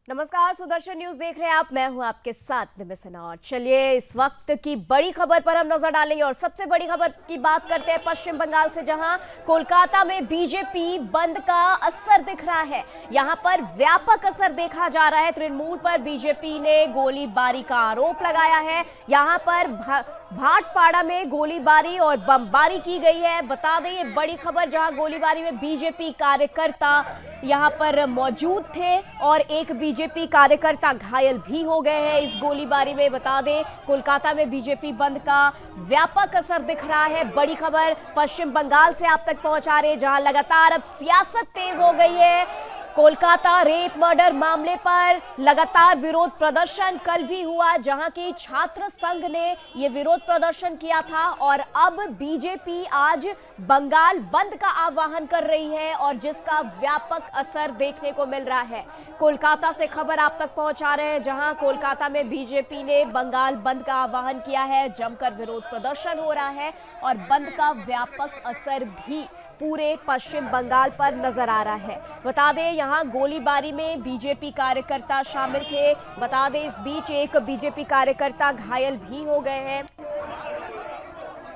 नमस्कार, सुदर्शन न्यूज देख रहे हैं आप। मैं हूं आपके साथ निमिषा। और चलिए इस वक्त की बड़ी खबर पर हम नजर डालेंगे और सबसे बड़ी खबर की बात करते हैं पश्चिम बंगाल से, जहां कोलकाता में बीजेपी बंद का असर दिख रहा है। यहां पर व्यापक असर देखा जा रहा है। तृणमूल पर बीजेपी ने गोलीबारी का आरोप लगाया है। यहां पर भाटपाड़ा में गोलीबारी और बमबारी की गई है। बता दें ये बड़ी खबर, जहां गोलीबारी में बीजेपी कार्यकर्ता यहां पर मौजूद थे और एक बीजेपी कार्यकर्ता घायल भी हो गए हैं इस गोलीबारी में। बता दें कोलकाता में बीजेपी बंद का व्यापक असर दिख रहा है। बड़ी खबर पश्चिम बंगाल से आप तक पहुंचा रहे हैं, जहां लगातार अब सियासत तेज हो गई है। कोलकाता रेप मर्डर मामले पर लगातार विरोध प्रदर्शन कल भी हुआ, जहां की छात्र संघ ने यह विरोध प्रदर्शन किया था और अब बीजेपी आज बंगाल बंद का आह्वान कर रही है और जिसका व्यापक असर देखने को मिल रहा है। कोलकाता से खबर आप तक पहुंचा रहे हैं, जहां कोलकाता में बीजेपी ने बंगाल बंद का आह्वान किया है। जमकर विरोध प्रदर्शन हो रहा है और बंद का व्यापक असर भी पूरे पश्चिम बंगाल पर नजर आ रहा है। बता दें यहां गोलीबारी में बीजेपी कार्यकर्ता शामिल थे। बता दें इस बीच एक बीजेपी कार्यकर्ता घायल भी हो गए हैं।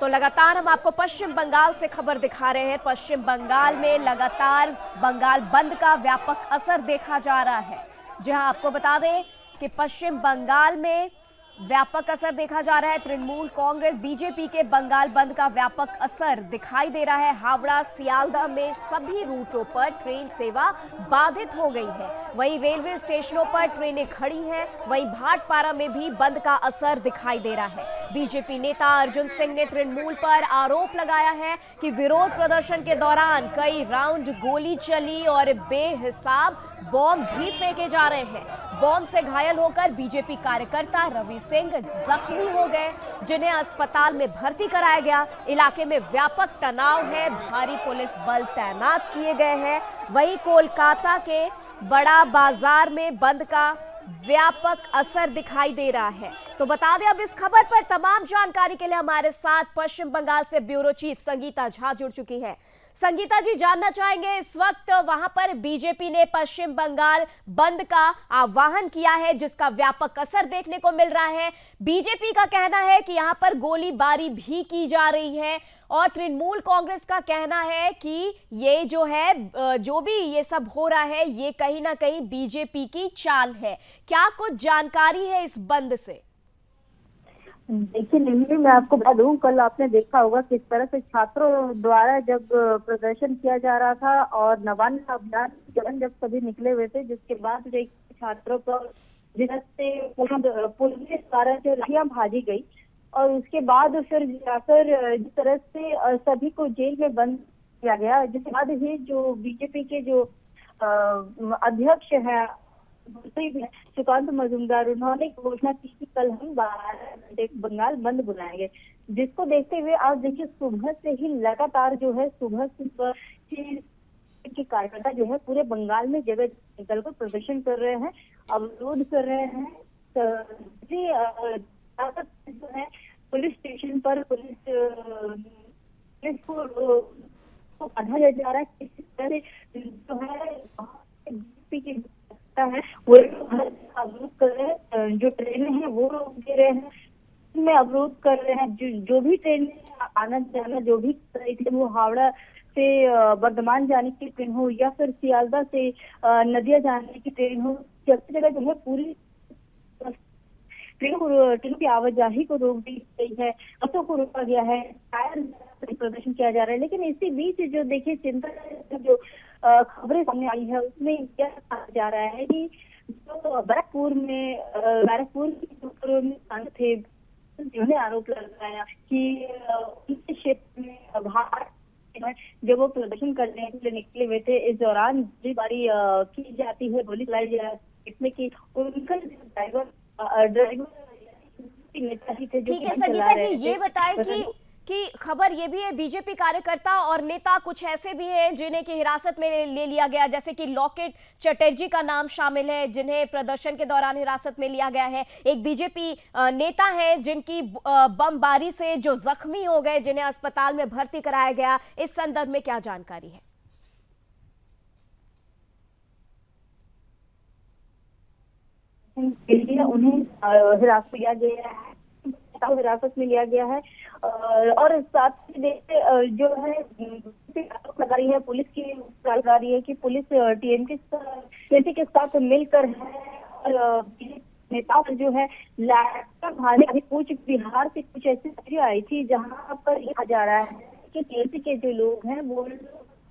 तो लगातार हम आपको पश्चिम बंगाल से खबर दिखा रहे हैं। पश्चिम बंगाल में लगातार बंगाल बंद का व्यापक असर देखा जा रहा है, जहां आपको बता दें कि पश्चिम बंगाल में व्यापक असर देखा जा रहा है। तृणमूल कांग्रेस बीजेपी के बंगाल बंद का व्यापक असर दिखाई दे रहा है। हावड़ा सियालदह में सभी रूटों पर ट्रेन सेवा बाधित हो गई है। वहीं रेलवे स्टेशनों पर ट्रेनें खड़ी हैं। वहीं भाटपाड़ा में भी बंद का असर दिखाई दे रहा है। बीजेपी नेता अर्जुन सिंह ने तृणमूल पर आरोप लगाया है कि विरोध प्रदर्शन के दौरान कई राउंड गोली चली और बेहिसाब बॉम्ब भी फेंके जा रहे हैं। बॉम्ब से घायल होकर बीजेपी कार्यकर्ता रवि सिंह जख्मी हो गए, जिन्हें अस्पताल में भर्ती कराया गया। इलाके में व्यापक तनाव है, भारी पुलिस बल तैनात किए गए हैं। वहीं कोलकाता के बड़ा बाजार में बंद का व्यापक असर दिखाई दे रहा है। तो बता दें अब इस खबर पर तमाम जानकारी के लिए हमारे साथ पश्चिम बंगाल से ब्यूरो चीफ संगीता झा जुड़ चुकी है। संगीता जी, जानना चाहेंगे इस वक्त वहां पर बीजेपी ने पश्चिम बंगाल बंद का आह्वान किया है, जिसका व्यापक असर देखने को मिल रहा है। बीजेपी का कहना है कि यहां पर गोलीबारी भी की जा रही है और तृणमूल कांग्रेस का कहना है कि ये जो है जो भी ये सब हो रहा है ये कहीं ना कहीं बीजेपी की चाल है। क्या कुछ जानकारी है इस बंद से? देखिए निम्मी, मैं आपको बता दूं, कल आपने देखा होगा किस तरह से छात्रों द्वारा जब प्रदर्शन किया जा रहा था और नवान्न अभियान जब सभी निकले हुए थे, जिसके बाद जो छात्रों पर जिस से पुलिस द्वारा जो लाठियां भाजी गई और उसके बाद फिर जाकर जिस तरह से सभी को जेल में बंद किया गया, जिसके बाद ही जो बीजेपी के जो अध्यक्ष है सुकांत मजूमदार, उन्होंने घोषणा की कि कल हम 12 घंटे बंगाल बंद बुलाएंगे। जिसको देखते हुए आज देखिए सुबह से ही लगातार जो है सुबह के कार्यकर्ता जो है पूरे बंगाल में जगह निकलकर प्रदर्शन कर रहे हैं, अवरोध कर रहे हैं। जो है पुलिस स्टेशन पर पुलिस को बांधा जा रहा है। किसी तरह जो है है वो अवरोध कर रहे हैं, जो ट्रेनें हैं वो रोक दे रहे हैं, में अवरोध कर रहे हैं। जो भी ट्रेन आना जाना जो भी कर रही थी, वो हावड़ा से बर्धमान जाने की ट्रेन हो या फिर सियालदह से नदिया जाने की ट्रेन हो, जगह जगह जो है पूरी ट्रेन की आवाजाही को रोक दी गई है, बसों को रोका गया है, टायर प्रदर्शन किया जा रहा है। लेकिन इसी बीच जो देखिए चिंता जो खबरें सामने आई है उसमें यह कहा जा रहा है कि जो बैरकपुर थे, जिन्होंने आरोप लगाया कि उनके क्षेत्र में भाट जब वो प्रदर्शन करने के लिए निकले हुए थे, इस दौरान गोलीबारी की जाती है, गोली चलाई जाती है, इसमें कि उनका ड्राइवर नेता ही थे। ठीक है संगीता जी, ये बताएं कि खबर ये भी है बीजेपी कार्यकर्ता और नेता कुछ ऐसे भी हैं जिन्हें की हिरासत में ले लिया गया, जैसे कि लॉकेट चटर्जी का नाम शामिल है, जिन्हें प्रदर्शन के दौरान हिरासत में लिया गया है। एक बीजेपी नेता है जिनकी बमबारी से जो जख्मी हो गए, जिन्हें अस्पताल में भर्ती कराया गया। इस संदर्भ में क्या जानकारी है? के लिए उन्हें हिरासत लिया गया है, हिरासत में लिया गया है। और साथ ही देखिए जो है आरोप लगा रही है पुलिस की, लगा रही है कि पुलिस टीएमसी के साथ मिलकर है और नेताओं पर जो है लैपटॉप भाने अभी कूच बिहार से कुछ ऐसी खबरें आई थी जहां पर कहा जा रहा है कि टीएमसी के जो लोग हैं वो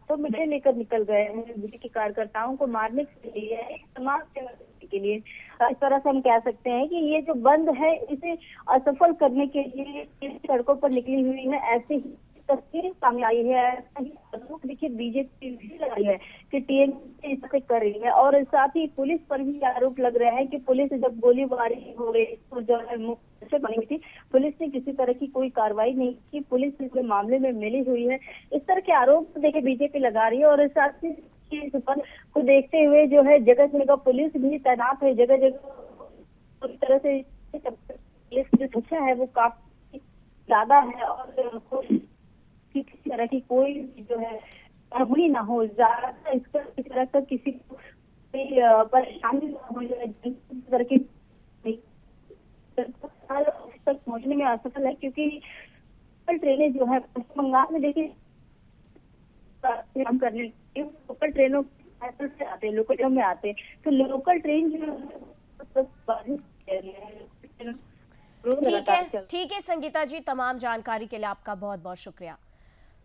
तो मिठाई लेकर निकल गए हैं बीजेपी के कार्यकर्ताओं को मारने के लिए, समाज सेवा के लिए। इस तरह से हम कह सकते हैं कि ये जो बंद है इसे असफल करने के लिए सड़कों पर निकली हुई है। ऐसे ही तस्वीरें सामने आई है, ऐसा ही आरोप देखिए बीजेपी भी लगाई है कि टीएमसी इसे कर रही है। और साथ ही पुलिस पर भी आरोप लग रहा है कि पुलिस जब गोलीबारी हो गई तो जो है बनी हुई थी, पुलिस ने किसी तरह की कोई कार्रवाई नहीं की, पुलिस इस मामले में मिली हुई है। इस तरह के आरोप देखिए बीजेपी लगा रही है। और साथ ही इस पर को देखते हुए जो है जगह जगह पुलिस भी तैनात है, जगह जगह पूरी तरह से पुलिस की जो संख्या है वो काफी ज्यादा है और किसी तरह की कोई जो है अड़बड़ी ना हो, ज्यादा इस तरह का किसी को परेशानी ना हो जाए, तरह की तक पहुंचने में असफल है। क्योंकि लोकल ट्रेनें जो है पश्चिम बंगाल में देखिए काम करने लोकल ट्रेनों से आते हैं, लोकल ट्रेनों में आते हैं, तो लोकल ट्रेन जो ठीक है संगीता जी, तमाम जानकारी के लिए आपका बहुत बहुत शुक्रिया।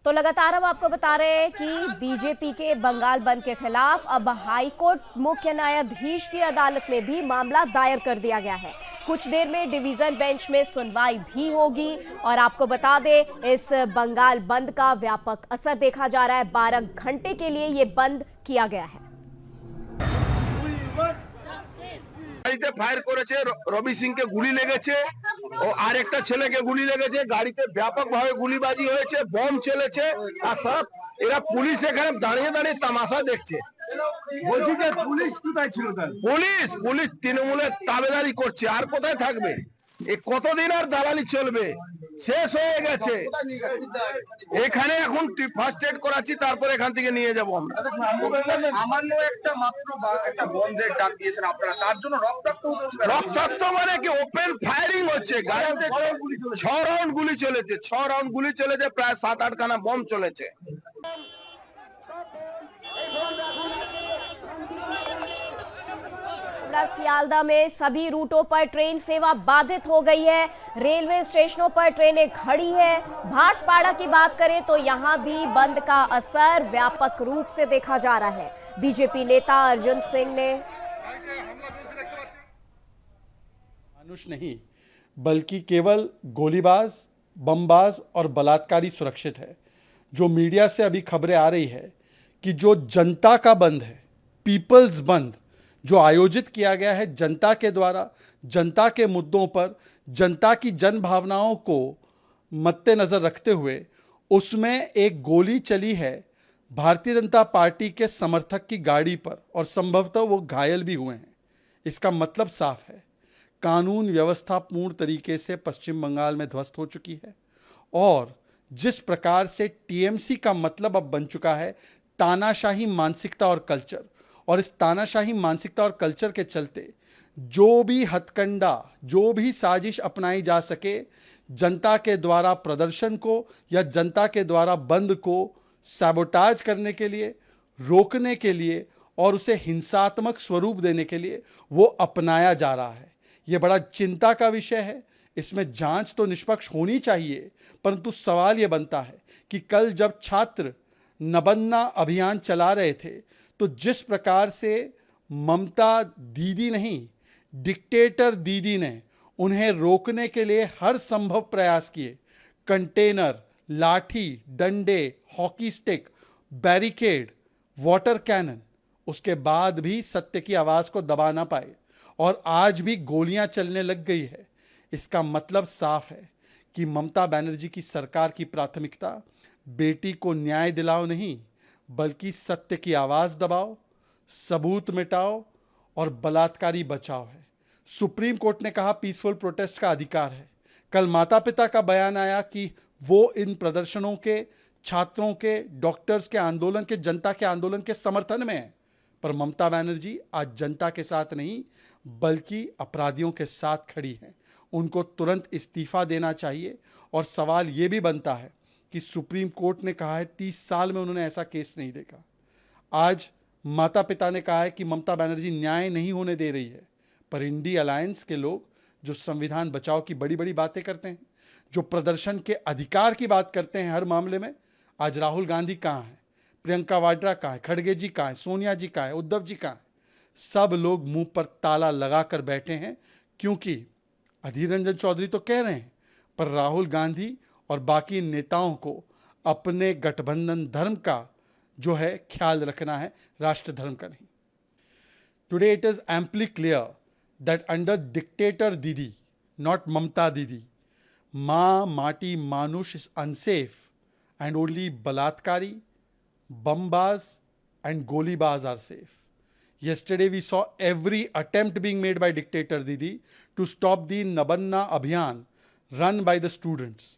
तो लगातार हम आपको बता रहे हैं कि बीजेपी के बंगाल बंद के खिलाफ अब हाईकोर्ट मुख्य न्यायाधीश की अदालत में भी मामला दायर कर दिया गया है। कुछ देर में डिवीजन बेंच में सुनवाई भी होगी। और आपको बता दें इस बंगाल बंद का व्यापक असर देखा जा रहा है। 12 घंटे के लिए ये बंद किया गया है। গাড়িতে ফায়ার করেছে, রবি সিংকে গুলি লেগেছে ও আরেকটা ছেলেকে গুলি লেগেছে, গাড়িতে ব্যাপকভাবে গুলিবাজি হয়েছে, বম চলেছে। আর সব এরা পুলিশ এখানে দাঁড়িয়ে দাঁড়িয়ে তামাশা দেখছে। বলছি যে পুলিশ কোথায় ছিল? পুলিশ তৃণমূলের তাবেদারি করছে, আর কোথায় থাকবে? এ কতদিন আর দালালি চলবে? শেষ হয়ে গেছে। এখানে এখন ফার্স্ট এড করাচ্ছি, তারপর এখান থেকে নিয়ে যাবো আমরা। সামান্য একটা মাত্র একটা বন্ধের ডাক দিয়েছেন আপনারা, তার জন্য রক্তাক্ত মানে কি ওপেন ফায়ারিং হচ্ছে, গাড়িতে 6 রাউন্ড গুলি চলেছে, 6 রাউন্ড গুলি চলেছে, প্রায় 7-8 খানা বম চলেছে। सियालदा में सभी रूटों पर ट्रेन सेवा बाधित हो गई है। रेलवे स्टेशनों पर ट्रेनें खड़ी है। भाटपाड़ा की बात करें तो यहां भी बंद का असर व्यापक रूप से देखा जा रहा है। बीजेपी नेता अर्जुन सिंह ने मानुष नहीं बल्कि केवल गोलीबाज, बमबाज और बलात्कारी सुरक्षित है। जो मीडिया से अभी खबरें आ रही है कि जो जनता का बंद है, पीपल्स बंद जो आयोजित किया गया है जनता के द्वारा, जनता के मुद्दों पर, जनता की जन भावनाओं को मद्देनजर रखते हुए, उसमें एक गोली चली है भारतीय जनता पार्टी के समर्थक की गाड़ी पर और संभवतः वो घायल भी हुए हैं। इसका मतलब साफ है, कानून व्यवस्था पूर्ण तरीके से पश्चिम बंगाल में ध्वस्त हो चुकी है। और जिस प्रकार से टीएमसी का मतलब अब बन चुका है तानाशाही मानसिकता और कल्चर, और इस तानाशाही मानसिकता और कल्चर के चलते जो भी हथकंडा, जो भी साजिश अपनाई जा सके जनता के द्वारा प्रदर्शन को या जनता के द्वारा बंद को सैबोटाज करने के लिए, रोकने के लिए और उसे हिंसात्मक स्वरूप देने के लिए वो अपनाया जा रहा है। ये बड़ा चिंता का विषय है। इसमें जांच तो निष्पक्ष होनी चाहिए, परंतु सवाल ये बनता है कि कल जब छात्र नबन्ना अभियान चला रहे थे तो जिस प्रकार से ममता दीदी नहीं, डिक्टेटर दीदी ने उन्हें रोकने के लिए हर संभव प्रयास किए, कंटेनर, लाठी, डंडे, hockey stick, barricade, water cannon, उसके बाद भी सत्य की आवाज़ को दबा ना पाए और आज भी गोलियां चलने लग गई है। इसका मतलब साफ है कि ममता बनर्जी की सरकार की प्राथमिकता बेटी को न्याय दिलाओ नहीं, बल्कि सत्य की आवाज़ दबाओ, सबूत मिटाओ और बलात्कारी बचाओ है। सुप्रीम कोर्ट ने कहा पीसफुल प्रोटेस्ट का अधिकार है। कल माता पिता का बयान आया कि वो इन प्रदर्शनों के, छात्रों के, डॉक्टर्स के आंदोलन के, जनता के आंदोलन के समर्थन में है। पर ममता बनर्जी आज जनता के साथ नहीं बल्कि अपराधियों के साथ खड़ी हैं। उनको तुरंत इस्तीफा देना चाहिए। और सवाल ये भी बनता है कि सुप्रीम कोर्ट ने कहा है 30 साल में उन्होंने ऐसा केस नहीं देखा। आज माता पिता ने कहा है कि ममता बनर्जी न्याय नहीं होने दे रही है, पर इंडी अलायंस के लोग जो संविधान बचाओ की बड़ी बड़ी बातें करते हैं, जो प्रदर्शन के अधिकार की बात करते हैं हर मामले में, आज राहुल गांधी कहाँ हैं, प्रियंका वाड्रा कहाँ है, खड़गे जी कहाँ है, सोनिया जी कहाँ है, उद्धव जी कहाँ है? सब लोग मुंह पर ताला लगाकर बैठे हैं, क्योंकि अधीर रंजन चौधरी तो कह रहे हैं, पर राहुल गांधी और बाकी नेताओं को अपने गठबंधन धर्म का जो है ख्याल रखना है, राष्ट्र धर्म का नहीं। Today it is amply clear that under dictator दीदी, नॉट ममता दीदी, माँ माटी मानुष is unsafe and only balatkari, bombas and golibaz are safe. Yesterday we saw every attempt being made by dictator Didi to stop the Nabanna Abhiyan run by the students.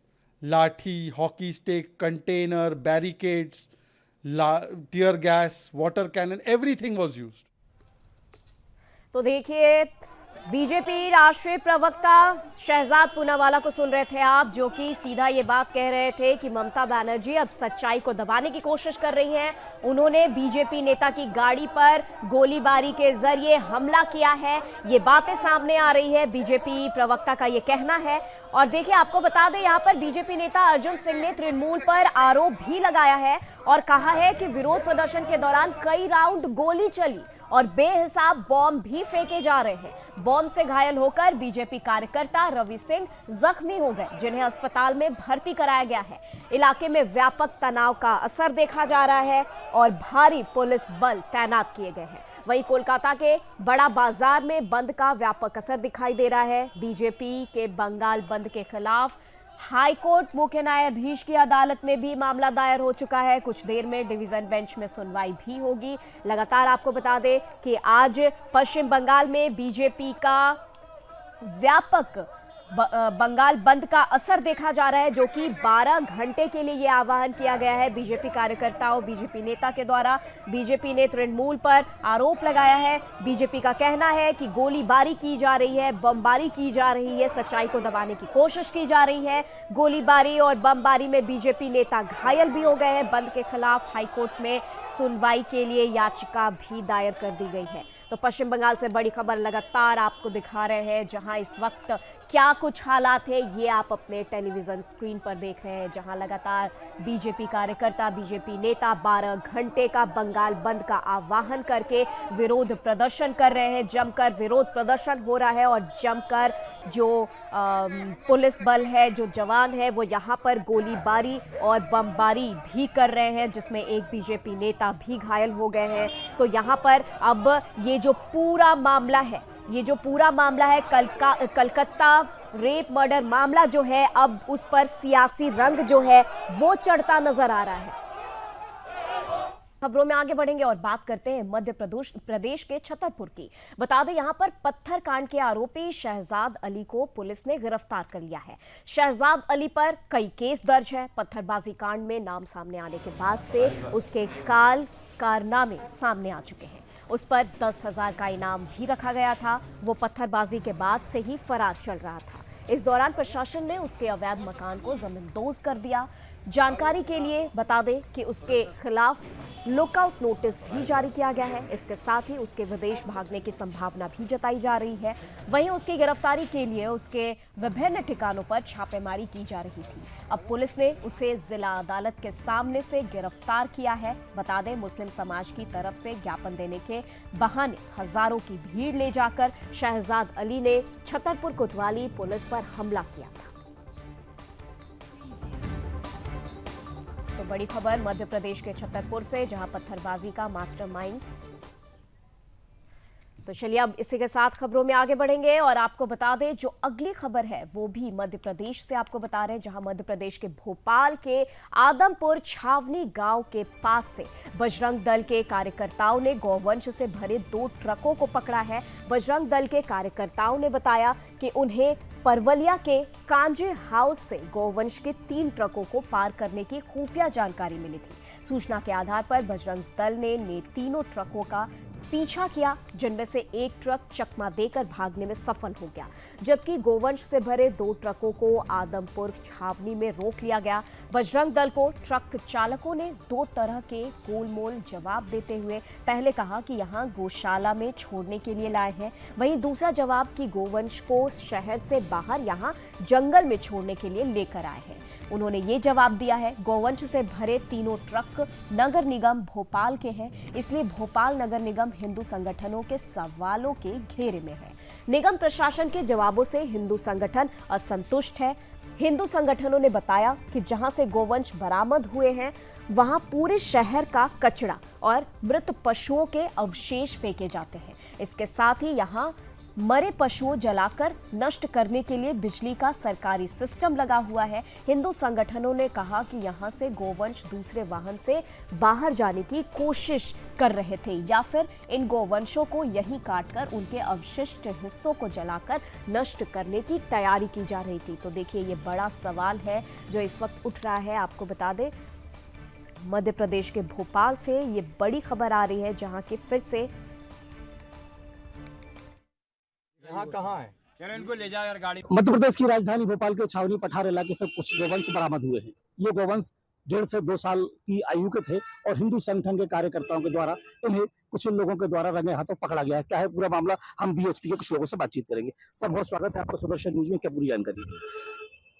Lathi, hockey stick, container, barricades, tear gas, water cannon, everything was used. तो देखिए BJP राष्ट्रीय प्रवक्ता शहजाद पूनावाला को सुन रहे थे आप, जो कि सीधा ये बात कह रहे थे कि ममता बनर्जी अब सच्चाई को दबाने की कोशिश कर रही हैं। उन्होंने बीजेपी नेता की गाड़ी पर गोलीबारी के जरिए हमला किया है, ये बातें सामने आ रही है, बीजेपी प्रवक्ता का ये कहना है। और देखिए आपको बता दें, यहाँ पर बीजेपी नेता अर्जुन सिंह ने तृणमूल पर आरोप भी लगाया है और कहा है कि विरोध प्रदर्शन के दौरान कई राउंड गोली चली और बेहिसाब बॉम्ब भी फेंके जा रहे हैं। बॉम्ब से घायल होकर बीजेपी कार्यकर्ता रवि सिंह जख्मी हो गए, जिन्हें अस्पताल में भर्ती कराया गया है। इलाके में व्यापक तनाव का असर देखा जा रहा है और भारी पुलिस बल तैनात किए गए हैं। वहीं कोलकाता के बड़ा बाजार में बंद का व्यापक असर दिखाई दे रहा है। बीजेपी के बंगाल बंद के खिलाफ हाईकोर्ट मुख्य न्यायाधीश की अदालत में भी मामला दायर हो चुका है। कुछ देर में डिवीजन बेंच में सुनवाई भी होगी। लगातार आपको बता दें कि आज पश्चिम बंगाल में बीजेपी का व्यापक बंगाल बंद का असर देखा जा रहा है, जो कि 12 घंटे के लिए यह आह्वान किया गया है बीजेपी कार्यकर्ताओं, बीजेपी नेता के द्वारा। बीजेपी ने तृणमूल पर आरोप लगाया है। बीजेपी का कहना है कि गोलीबारी की जा रही है, बमबारी की जा रही है, सच्चाई को दबाने की कोशिश की जा रही है। गोलीबारी और बमबारी में बीजेपी नेता घायल भी हो गए हैं। बंद के खिलाफ हाईकोर्ट में सुनवाई के लिए याचिका भी दायर कर दी गई है। तो पश्चिम बंगाल से बड़ी खबर लगातार आपको दिखा रहे हैं, जहां इस वक्त क्या कुछ हालात है ये आप अपने टेलीविजन स्क्रीन पर देख रहे हैं, जहां लगातार बीजेपी कार्यकर्ता, बीजेपी नेता 12 घंटे का बंगाल बंद का आह्वान करके विरोध प्रदर्शन कर रहे हैं। जमकर विरोध प्रदर्शन हो रहा है और जमकर जो पुलिस बल है, जो जवान है, वो यहाँ पर गोलीबारी और बमबारी भी कर रहे हैं, जिसमें एक बीजेपी नेता भी घायल हो गए हैं। तो यहाँ पर अब ये जो पूरा मामला है कलकत्ता रेप मर्डर मामला जो है, अब उस पर सियासी रंग जो है वो चढ़ता नजर आ रहा है। खबरों में आगे बढ़ेंगे और बात करते हैं मध्य प्रदेश के छतरपुर की। बता दें यहाँ पर पत्थर कांड के आरोपी शहजाद अली को पुलिस ने गिरफ्तार कर लिया है। शहजाद अली पर कई केस दर्ज है। पत्थरबाजी कांड में नाम सामने आने के बाद से उसके कारनामे सामने आ चुके हैं। उस पर 10,000 का इनाम भी रखा गया था। वो पत्थरबाजी के बाद से ही फरार चल रहा था। इस दौरान प्रशासन ने उसके अवैध मकान को जमींदोज कर दिया। जानकारी के लिए बता दें कि उसके खिलाफ लुकआउट नोटिस भी जारी किया गया है। इसके साथ ही उसके विदेश भागने की संभावना भी जताई जा रही है। वहीं उसकी गिरफ्तारी के लिए उसके विभिन्न ठिकानों पर छापेमारी की जा रही थी। अब पुलिस ने उसे जिला अदालत के सामने से गिरफ्तार किया है। बता दें, मुस्लिम समाज की तरफ से ज्ञापन देने के बहाने हजारों की भीड़ ले जाकर शहजाद अली ने छतरपुर कोतवाली पुलिस पर हमला किया था। तो बड़ी खबर मध्य प्रदेश के छतरपुर से, जहां पत्थरबाजी का मास्टरमाइंड। तो चलिए अब इसी के साथ खबरों में आगे बढ़ेंगे और आपको बता दें जो अगली खबर है वो भी मध्य प्रदेश से आपको बता रहे हैं, जहां मध्य प्रदेश के भोपाल के आदमपुर छावनी गांव के पास से बजरंग दल के कार्यकर्ताओं ने गौवंश से भरे 2 ट्रकों को पकड़ा है। बजरंग दल के कार्यकर्ताओं ने बताया कि उन्हें परवलिया के कांजे हाउस से गौवंश के 3 ट्रकों को पार करने की खुफिया जानकारी मिली थी। सूचना के आधार पर बजरंग दल ने तीनों ट्रकों का पीछा किया, जिनमें से एक ट्रक चकमा देकर भागने में सफल हो गया, जबकि गोवंश से भरे 2 ट्रकों को आदमपुर छावनी में रोक लिया गया। बजरंग दल को ट्रक चालकों ने 2 तरह के गोलमोल जवाब देते हुए पहले कहा कि यहां गौशाला में छोड़ने के लिए लाए हैं, वहीं दूसरा जवाब कि गोवंश को शहर से बाहर यहां जंगल में छोड़ने के लिए लेकर आए हैं। उन्होंने ये जवाब दिया है, गोवंश से भरे तीनों ट्रक नगर निगम भोपाल के हैं, इसलिए भोपाल नगर निगम हिंदू संगठनों के सवालों के घेरे में है। निगम प्रशासन के जवाबों से हिंदू संगठन असंतुष्ट है। हिंदू संगठनों ने बताया कि जहां से गोवंश बरामद हुए हैं वहां पूरे शहर का कचरा और मृत पशुओं के अवशेष फेंके जाते हैं। इसके साथ ही यहां मरे पशुओं जलाकर नष्ट करने के लिए बिजली का सरकारी सिस्टम लगा हुआ है। हिंदू संगठनों ने कहा कि यहां से गोवंश दूसरे वाहन से बाहर जाने की कोशिश कर रहे थे या फिर इन गोवंशों को यहीं काटकर उनके अवशिष्ट हिस्सों को जलाकर नष्ट करने की तैयारी की जा रही थी। तो देखिए, ये बड़ा सवाल है जो इस वक्त उठ रहा है। आपको बता दें, मध्य प्रदेश के भोपाल से ये बड़ी खबर आ रही है, जहां की फिर से कहाँ है इनको ले जाओ यार गाड़ी। मध्य प्रदेश की राजधानी भोपाल के छावनी पठार इलाके से कुछ गोवंश बरामद हुए हैं। ये गोवंश 1.5 से 2 साल की आयु के थे और हिंदू संगठन के कार्यकर्ताओं के द्वारा इन्हें कुछ लोगों के द्वारा रंगे हाथों पकड़ा गया है। क्या है पूरा मामला, हम बीएचपी के कुछ लोगों से बातचीत करेंगे। सर, बहुत स्वागत है आपका सुदर्शन न्यूज में। क्या पूरी जानकारी?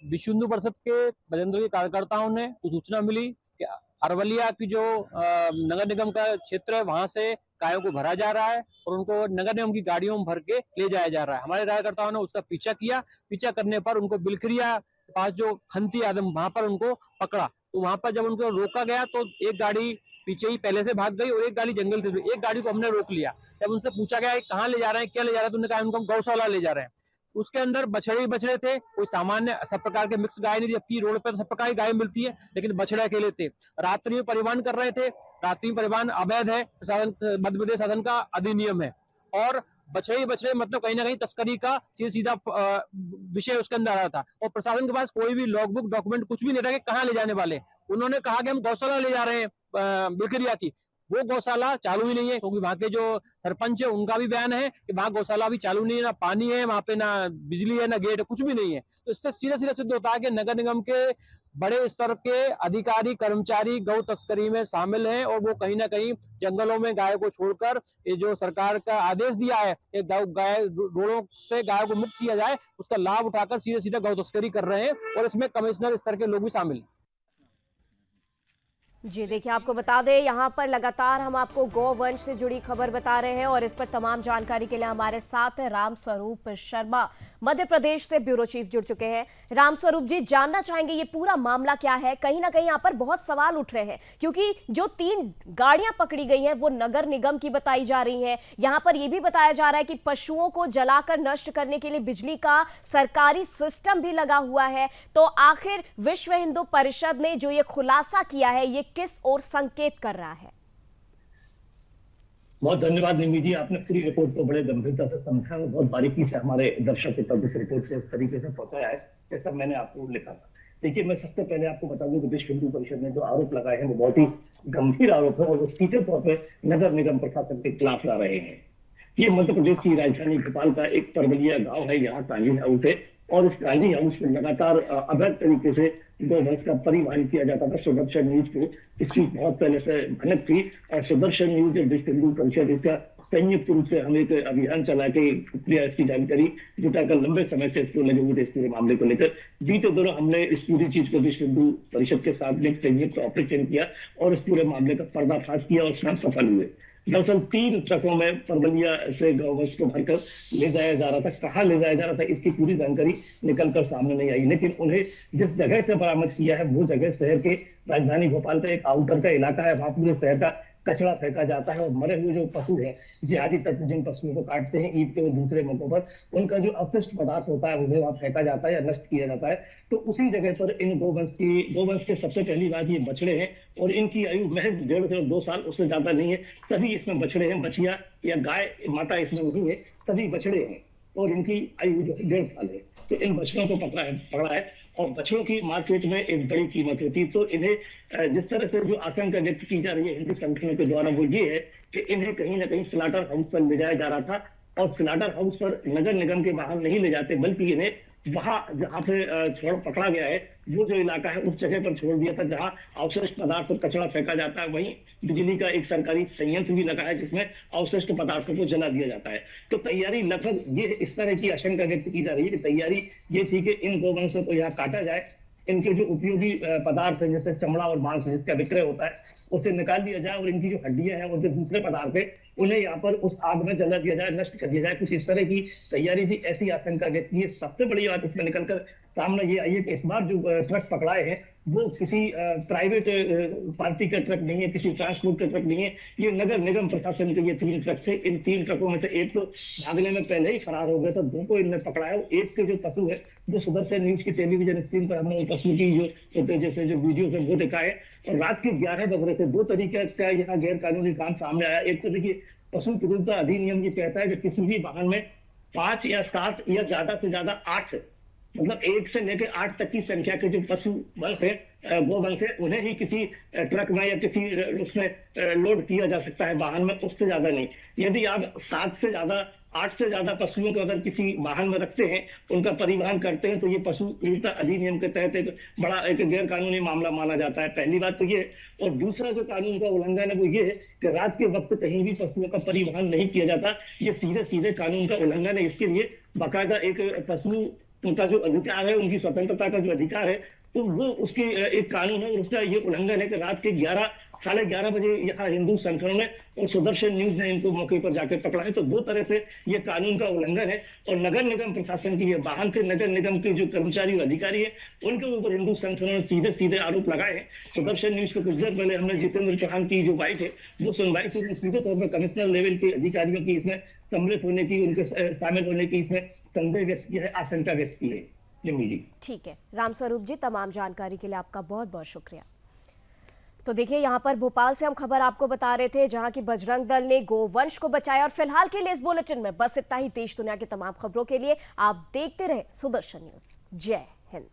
विश्व हिंदू परिषद के बजेंद्र के कार्यकर्ताओं ने सूचना मिली कि अरवलिया की जो नगर निगम का क्षेत्र है वहां से गायों को भरा जा रहा है और उनको नगर निगम की गाड़ियों में भर के ले जाया जा रहा है। हमारे कार्यकर्ताओं ने उसका पीछा किया। पीछा करने पर उनको बिलखरिया के पास जो खंती आदम वहां पर उनको पकड़ा। तो वहां पर जब उनको रोका गया तो एक गाड़ी पीछे ही पहले से भाग गई और एक गाड़ी जंगल से, एक गाड़ी को हमने रोक लिया। जब उनसे पूछा गया कहाँ ले जा रहे हैं, क्या ले जा रहे हैं, तो उन्होंने कहा उनको हम गौशाला ले जा रहे हैं। उसके अंदर बछड़े ही बछड़े थे, कोई सामान्य सब प्रकार के मिक्स गाय नहीं थी, जबकि रोड पर सब प्रकार की गाय मिलती है, लेकिन बछड़े अकेले थे। रात्रि में परिवहन कर रहे थे। रात्रि में परिवहन अवैध है, मध्य प्रदेश शासन का अधिनियम है। और बछड़े ही बछड़े मतलब कहीं ना कहीं तस्करी का सीधा विषय उसके अंदर आ रहा था। और प्रशासन के पास कोई भी लॉगबुक डॉक्यूमेंट कुछ भी नहीं था कि कहाँ ले जाने वाले। उन्होंने कहा कि हम गौशाला ले जा रहे हैं बिलखरिया की। वो गौशाला चालू ही नहीं है, क्योंकि वहां के जो सरपंच है उनका भी बयान है कि वहां गौशाला भी चालू नहीं है, ना पानी है वहां पे, ना बिजली है, ना गेट है, कुछ भी नहीं है। तो इससे सीधा सीधा सिद्ध होता है कि नगर निगम के बड़े स्तर के अधिकारी कर्मचारी गौ तस्करी में शामिल हैं और वो कहीं ना कहीं जंगलों में गाय को छोड़कर ये जो सरकार का आदेश दिया है गाय रोडों से गाय को मुक्त किया जाए, उसका लाभ उठाकर सीधे सीधा गौ तस्करी कर रहे हैं और इसमें कमिश्नर स्तर के लोग भी शामिल हैं। जी देखिए, आपको बता दें, यहाँ पर लगातार हम आपको गोवंश से जुड़ी खबर बता रहे हैं और इस पर तमाम जानकारी के लिए हमारे साथ राम स्वरूप शर्मा मध्य प्रदेश से ब्यूरो चीफ जुड़ चुके हैं। राम स्वरूप जी, जानना चाहेंगे ये पूरा मामला क्या है? कहीं ना कहीं यहाँ पर बहुत सवाल उठ रहे हैं, क्योंकि जो 3 गाड़ियां पकड़ी गई हैं वो नगर निगम की बताई जा रही हैं। यहाँ पर यह भी बताया जा रहा है कि पशुओं को जलाकर नष्ट करने के लिए बिजली का सरकारी सिस्टम भी लगा हुआ है। तो आखिर विश्व हिंदू परिषद ने जो ये खुलासा किया है, ये किस ओर संकेत कर रहा है? बहुत धन्यवाद निमी जी, आपने पूरी रिपोर्ट को बड़े गंभीरता से समझा और बहुत बारीकी से हमारे दर्शकों तक इस रिपोर्ट से इस तरीके से पहुंचाया है जैसा मैंने आपको लिखा था। देखिए, मैं सबसे पहले आपको बता दूं कि विश्व हिंदू परिषद ने जो आरोप लगाए हैं वो बहुत ही गंभीर आरोप है और वो सीधे तौर पर नगर निगम प्रशासन के खिलाफ ला रहे हैं। ये मध्य प्रदेश की राजधानी भोपाल का एक परवलिया गाँव है, यहाँ गांधी हाउस है और इस गांधी हाउस में लगातार अवैध तरीके से गोवंश का परिवहन किया जाता था। सुदर्शन न्यूज को इसकी बहुत पहले से भनक थी और सुदर्शन न्यूज विश्व हिंदू परिषद इसका संयुक्त रूप से हम एक अभियान चला के इसकी जानकारी जुटाकर लंबे समय से इसको लगे हुए थे। इस पूरे मामले को लेकर बीते दिनों हमने इस पूरी चीज को विश्व हिंदू परिषद के साथ एक संयुक्त ऑपरेशन किया और इस पूरे मामले का पर्दाफाश किया और उसमें हम सफल हुए। दरअसल 3 ट्रकों में परवलिया से गौवंश को भरकर ले जाया जा रहा था। कहाँ ले जाया जा रहा था इसकी पूरी जानकारी निकलकर सामने नहीं आई, लेकिन उन्हें जिस जगह से बरामद किया है वो जगह शहर के राजधानी भोपाल का एक आउटर का इलाका है। वहां पूरे शहर का कचरा फेंका जाता है और मरे हुए जो पशु है, जिहादी तत्व जिन पशुओं को काटते हैं ईद के और दूसरे मौकों पर, उनका जो अपशिष्ट पदार्थ होता है वो वहां फेंका जाता है या नष्ट किया जाता है। तो उसी जगह पर इन गोवंश के सबसे पहली बात ये बछड़े हैं और इनकी आयु महज 1.5 से 2 साल, उससे ज्यादा नहीं है। सभी इसमें बछड़े हैं, बछिया या गाय माता इसमें नहीं है, सभी बछड़े हैं और इनकी आयु जो 1.5 साल है। तो इन बछड़ों को पकड़ा है और बछड़ों की मार्केट में एक बड़ी कीमत होती है। तो इन्हें जिस तरह से जो आशंका व्यक्त की जा रही है हिंदू संगठनों के द्वारा वो ये है कि इन्हें कहीं ना कहीं स्लॉटर हाउस पर ले जाया जा रहा था, और स्लॉटर हाउस पर नगर निगम के वाहन नहीं ले जाते, बल्कि इन्हें वहां जहां पे छोड़ पकड़ा गया है वो जो इलाका है उस जगह पर छोड़ दिया था जहां अवशिष्ट पदार्थ और कचरा फेंका जाता है। वहीं बिजली का एक सरकारी संयंत्र भी लगा है जिसमें अवशिष्ट पदार्थों को जला दिया जाता है। तो तैयारी लगभग ये इस तरह की आशंका व्यक्त की जा रही है कि तैयारी ये थी कि इन गोवंशों को यहाँ काटा जाए, इनके जो उपयोगी पदार्थ है जैसे चमड़ा और मांस जिसका विक्रय होता है उसे निकाल दिया जाए, और इनकी जो हड्डियां हैं और जो दूसरे पदार्थ है उन्हें यहाँ पर उस आग में जला दिया जाए, नष्ट कर दिया जाए। कुछ इस तरह की तैयारी थी, ऐसी आशंका व्यक्त की है। सबसे बड़ी बात इसमें निकलकर सामने ये आई है कि इस बार जो ट्रक पकड़ाए हैं वो किसी प्राइवेट पार्टी का ट्रक नहीं है, किसी ट्रांसपोर्ट का ट्रक नहीं है, ये नगर निगम प्रशासन के ये 3 ट्रक थे। इन 3 ट्रकों में से एक तो भागने में पहले ही फरार हो गया था, 2 को इनने पकड़ाया। एक के जो पशु है जो सुदर्शन न्यूज की टेलीविजन स्क्रीन पर हमने पशु की जो जैसे जो वीडियो है वो दिखाए, और रात के 11 बज रहे थे। 2 तरीके का यहाँ गैर कानूनी काम सामने आया। एक तो देखिए पशु क्रूरता अधिनियम ये कहता है कि किसी भी वाहन में 5 या 7 या ज्यादा से ज्यादा 8 मतलब 1 से लेकर 8 तक की संख्या के जो पशु वंश है गोवंश है उन्हें ही किसी ट्रक में या किसी उसमें लोड किया जा सकता है वाहन में, उससे ज्यादा नहीं। यदि आप 7 से ज्यादा 8 से ज्यादा पशुओं को अगर किसी वाहन में रखते हैं, उनका परिवहन करते हैं, तो ये पशु क्रूरता अधिनियम के तहत एक बड़ा एक गैर कानूनी मामला माना जाता है। पहली बात तो ये, और दूसरा जो कानून का उल्लंघन है वो ये है कि रात के वक्त कहीं भी पशुओं का परिवहन नहीं किया जाता। ये सीधे सीधे कानून का उल्लंघन है। इसके लिए बाकायदा एक पशु उनका जो अधिकार है, उनकी स्वतंत्रता का जो अधिकार है, तो वो उसकी एक कानून है, और उसका ये उल्लंघन है कि रात के 11 साढ़े 11 बजे यहाँ हिंदू संगठनों ने और सुदर्शन न्यूज ने इनको मौके पर जाकर पकड़ा है। तो 2 तरह से ये कानून का उल्लंघन है। और नगर निगम प्रशासन की ये वाहन थे, नगर निगम के जो कर्मचारी और अधिकारी है उनके ऊपर हिंदू संगठनों ने सीधे सीधे आरोप लगाए हैं। सुदर्शन न्यूज को कुछ देर पहले हमने जितेंद्र चौहान की जो वाइफ है वो सुनवाई थी, सीधे तौर पर कमिश्नर लेवल के अधिकारियों की इसमें सम्मिलित होने की, उनके शामिल होने की इसमें संदेह व्यक्त किया है, आशंका व्यक्त की है। ठीक है रामस्वरूप जी, तमाम जानकारी के लिए आपका बहुत बहुत शुक्रिया। तो देखिए यहाँ पर भोपाल से हम खबर आपको बता रहे थे जहां की बजरंग दल ने गोवंश को बचाया। और फिलहाल के लिए इस बुलेटिन में बस इतना ही। देश दुनिया की तमाम खबरों के लिए आप देखते रहे सुदर्शन न्यूज। जय हिंद।